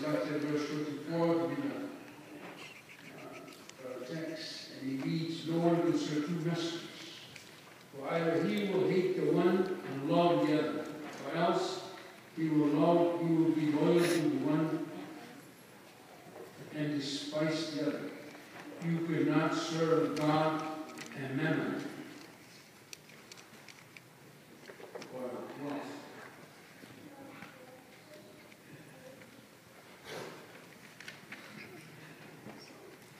selected verse 24 to be the text, and he reads, "No one can serve two masters, for either he will hate the one and love the other, or else he will be loyal to the one and despise the other. You could not serve God and mammon." Or wealth.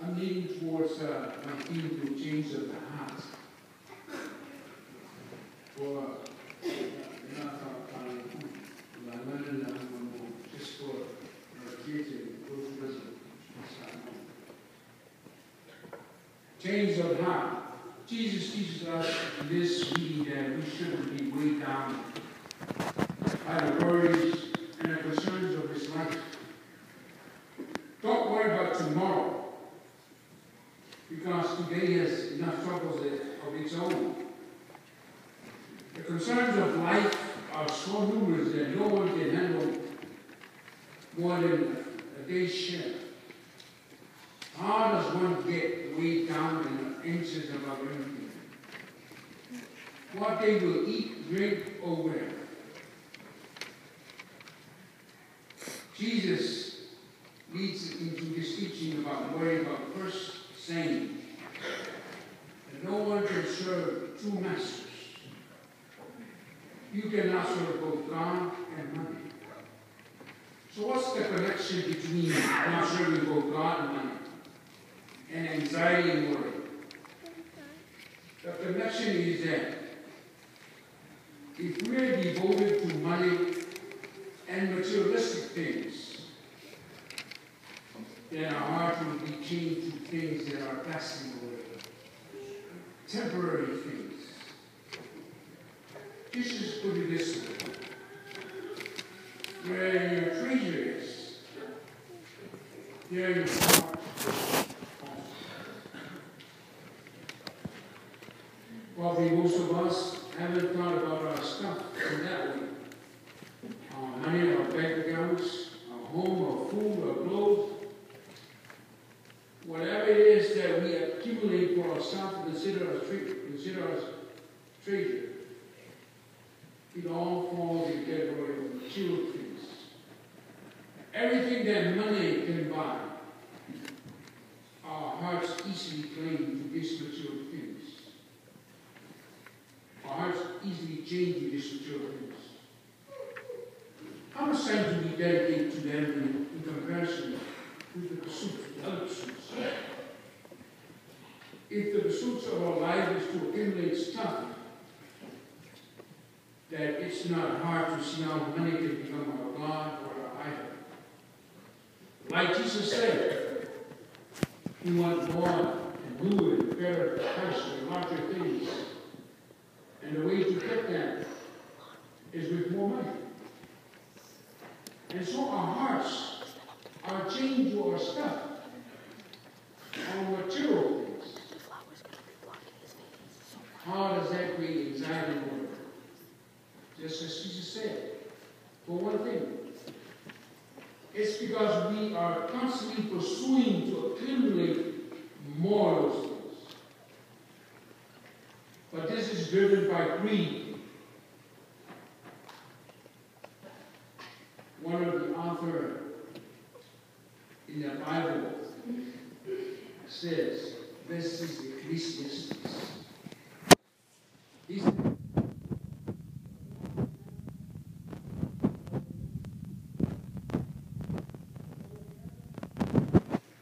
I'm leaning towards my theme to change of the heart. For just for change of heart. Jesus teaches us in this reading that we shouldn't be weighed down by the worries and the concerns of this life. Don't worry about tomorrow, because today has enough troubles of its own. The concerns of life are so numerous that no one can handle more than a day's share. How does one get weighed down and anxious about anything? What they will eat, drink, or wear. Jesus leads into this teaching about worry about first saying that no one can serve two masters. You cannot serve both God and money. So what's the connection between not serving both God and money and anxiety and worry? The connection is that if we're devoted to money and materialistic things, then our heart will be changed to things that are passing away, temporary things. Jesus put it this way: where your treasure is, there your heart also. Probably most of us haven't thought about our stuff in that way. Our money, our bank accounts, our home, our food, our clothes. Whatever it is that we accumulate for ourselves and consider as treasure, it all falls in the category of material things. Everything that money can buy, our hearts easily cling to these material things. Our hearts easily change to these material things. How much time do we dedicate to them in comparison with the pursuit of other pursuits? If the pursuits of our life is to accumulate stuff, that it's not hard to see how money can become our God or our idol. Like Jesus said, we want more and newer and better, faster, and larger things. And the way to get that is with more money. And so our hearts are chained to our stuff, our material things. How does that create anxiety and worry? Just as Jesus said, for one thing, it's because we are constantly pursuing to accumulate more of those things. But this is driven by greed. One of the authors in the Bible says, this is Ecclesiastes. He said,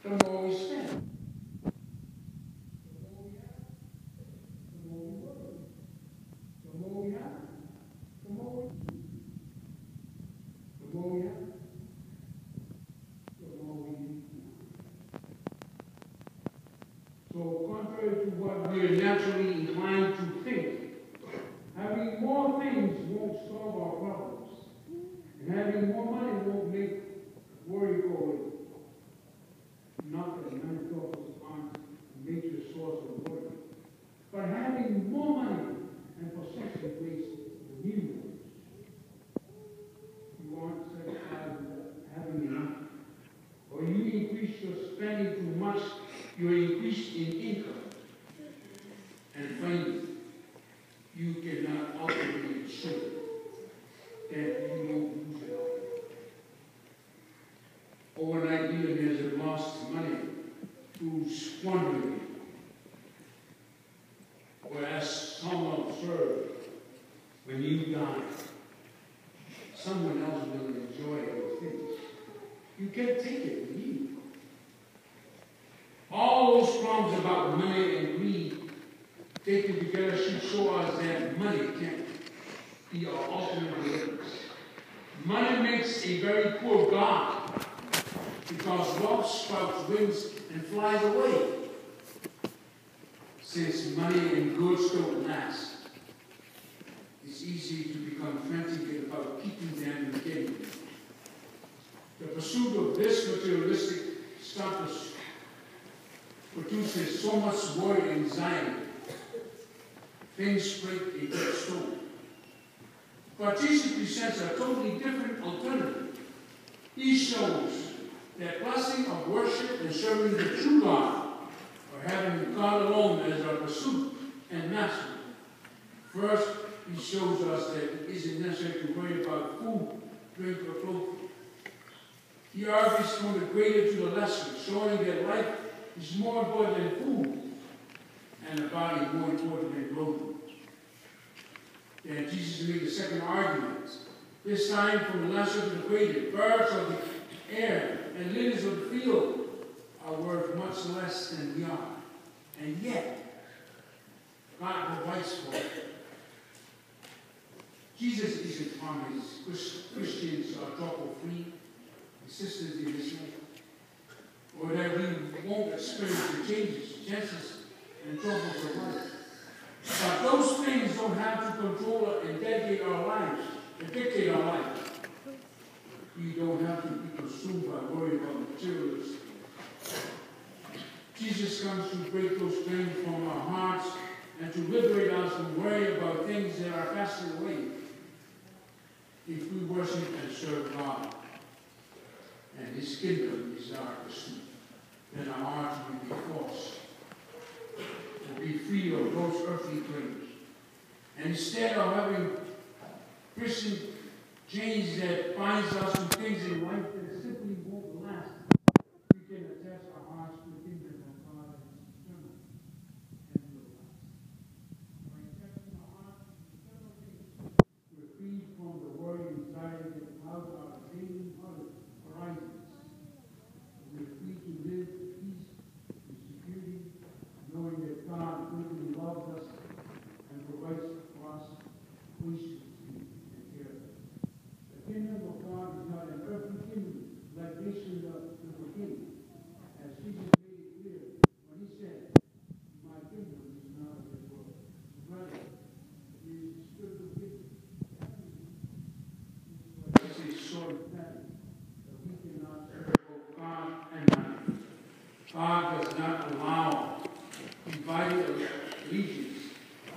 the more we spend, the more we worry, the more we have, the more we do. The more we have, the more we need. So contrary to what we are naturally inclined to think, having more things won't solve our problems, and having more money won't make worry go away. Not that money troubles aren't a major source of worry, but having more money and possession creates the new ones. You aren't satisfied with having enough, much you increase in income. And finally, you cannot ultimately ensure that you won't lose it all. Overnight millionaires have lost money through squandering it. Whereas some observe, when you die, someone else will enjoy those things. You can't take it with you. All those problems about money and greed taken together should show us that money can't be our ultimate deliverance. Money makes a very poor God because wealth sprouts wings and flies away. Since money and goods don't last, it's easy to become frantic about keeping them and getting them. The pursuit of this materialistic status produces so much worry and anxiety. Things break a dead stone. But Jesus presents a totally different alternative. He shows that blessing of worship and serving the true God, or having God alone as our pursuit and master. First, he shows us that it isn't necessary to worry about food, drink, or clothing. He argues from the greater to the lesser, showing that life is more important than food, and the body more important than clothing. Then Jesus made a second argument, this time from the lesser to the greater. Birds of the air and lilies of the field are worth much less than we are. And yet, God provides for it. Jesus isn't promised Christians are trouble-free, assistance in this life, or that we won't experience the chances, and troubles of life. But those things don't have to control and dictate our lives. We don't have to be consumed by worry about materials. Jesus comes to break those things from our hearts and to liberate us from worry about things that are passing away. If we worship and serve God, and His kingdom is our pursuit, then our hearts will be forced to be free of those earthly things. And instead of having Christian chains that binds us to things in life that simply won't last, we can attach our hearts to the kingdom of God that is eternal and will last. By attaching our hearts to eternal things, we're free from the worry and anxiety that cloud our daily horizons. We're free to live in peace and security, knowing that God greatly loves us and provides for us patience and care. The kingdom of God is not an earthly kingdom like nations of the king, as Jesus made it clear when he said, "My kingdom is not of this world." Rather, it is the spiritual kingdom. This is so emphatic that we cannot serve both God and money. God does not allow divided allegiance.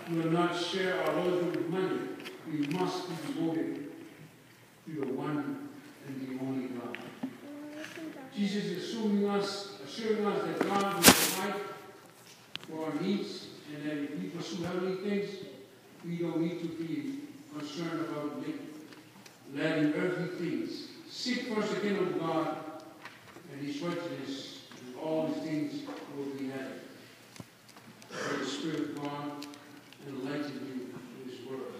We will not share our loyalty with money. We must be devoted to the one and the only God. Jesus is assuring us that God will provide for our needs, and that if we pursue heavenly things, we don't need to be concerned about letting earthly things. Seek first the kingdom of God and His righteousness, and all these things will be added. May the Spirit of God enlighten you to His word.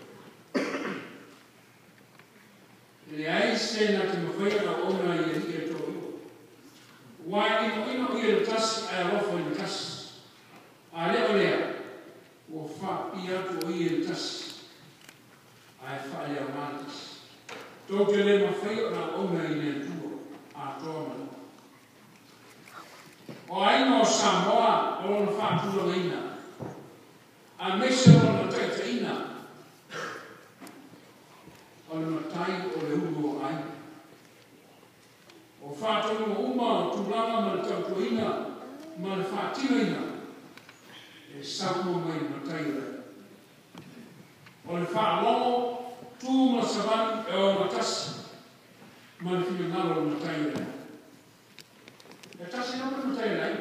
The eyes say not to Mafaya Ona Yahia Toru. Why in the tas I offer in the tas? I never will fat be out to the tas. I fire mantis. Don't you let Mafaya Ona in the tour. I draw. O ai no Samoa, o na whātua leina. A mese o na taitaina. O na tai o le uru o ai. O whātua no uma o tūranga ma na tautuina, ma na whātiwaina. E saumo mai na taira. O le whālongo, tū ma savani e o na tasi. Ma na whina ngalo na taira. E tasi no ka taira ai.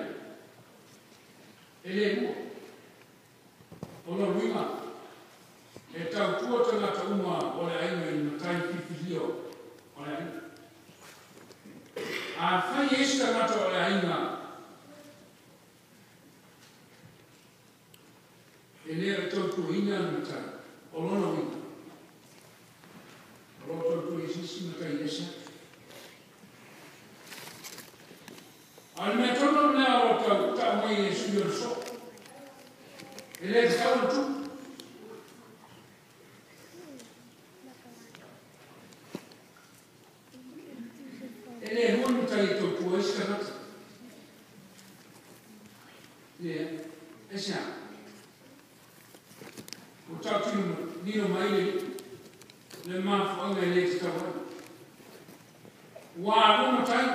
a whai esta ngata o le ainga. E lea tautu ina ngata, o lona wina. O lo tautu e sisi na kai esa. Al me tono mea o tau mai e sui o so. E lea te tau tu. E lea honu tai tautu o iska ngata. Lea, e sea. O tau tino nino mai le mafu anga le te tau. Wa roma tai.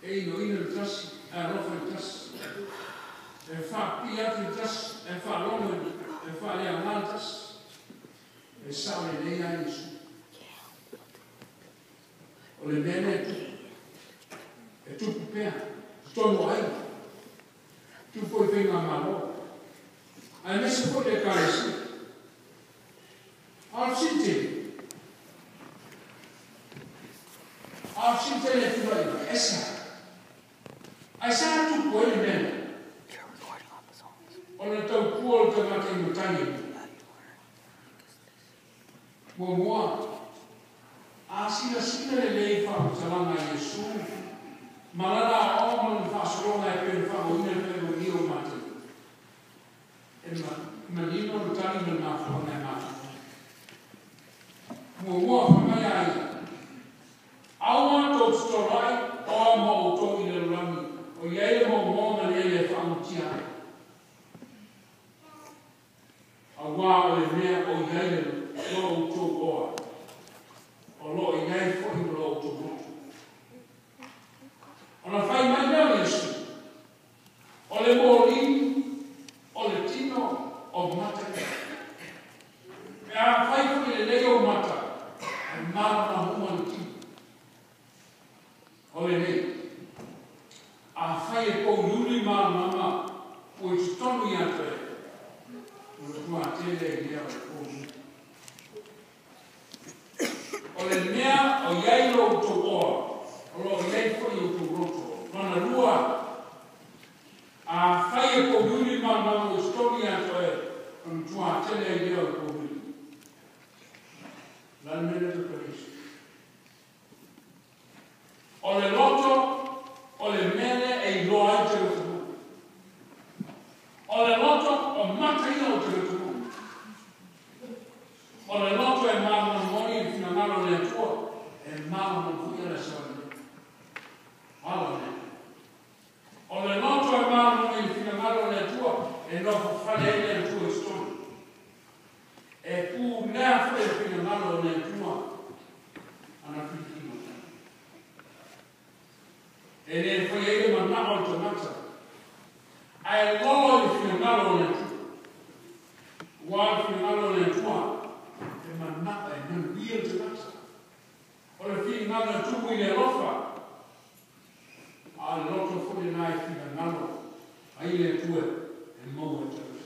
E ino le tasi, a rofa le tasi. E wha pia atu le tasi, e wha longa, e wha lea ngā tasi. E sao le lea Yesu. O le mene e tupu pea, tono ai. Tupu i whenga malo. A mese po le kāisi. Al sinte. Al sinte le tuai, esa. Ai sa tu ko le mena. O le tau kua o te mate i mutani. Mua. A sina le lei wha utalanga Yesu. Malala o man whasolonga e pēr wha o ina pēr o io mate. E manino mutani me mawhonga e mate. Mua whamai ai. Aua tō tutorai, o mo tō i le rangi. O iei mo mōna le whamutia. A wā o le mea o iei le lo tō oa. O lo i iei whahi lo tō roto. O na whai mai nao Yesu. O le mōri, o le tino, o mata. E a whai whahi le leo mata. E mara huma ni tino. O le nei. A whai e pou nuri maa mama o i tonu i atu e. O le kua tele i lea o pou nuri. O le mea o iei lo to oa. O lo iei fo i o to roto. Mana rua. A whai e pou nuri maa mama o i tonu i atu e. O le kua tele i lea o pou nuri. Lan mene te parisi. O le loto. O le mele e i loa i te roto. O le loto o mataina o te roto. O le loto e marama moni i fina maro le atua. E marama kuia le sawane. Hala ne. O le loto e marama i fina maro le atua. E nofo fale le atua i stone. E pu nea fale fina maro le atua. Ana fiti. E le fai eile manao o te mata. Ai lolo i whiangalo le tu. Wā whiangalo le tua. E manao e manuia o te mata. O le whiangalo tupu i le rofa. A le loto fune nai whiangalo. Ai le tua e mau e te mata.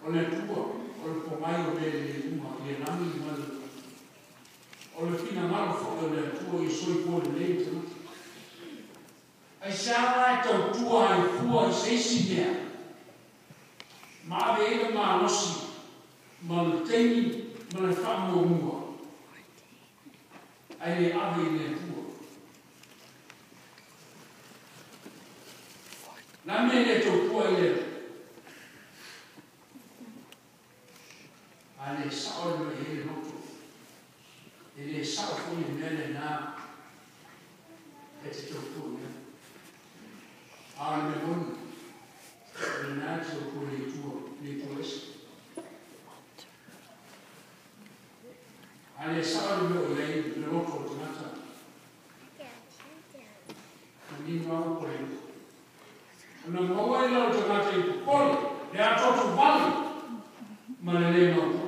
O le tua, o le pomai o le uma, i e nami i manu. O le fina maro fo le tua i soi po le lei te mata. Ai sara e tau tua ai fua i seisi mea. Ma ave ega ma losi, ma le teini, ma le whamua mua. Ai le ave i le tua. Na me le tau tua i le. A le sao le me hele noto. E le sao funi mele na e te tau tua mea. A me bonu. Le nāti o kore i tua esi. A le sao le meo lei, le roto o te mata. A ni ngau kore. Ana maua i lau te mata i pukore, le atotu vali. Ma le le ngau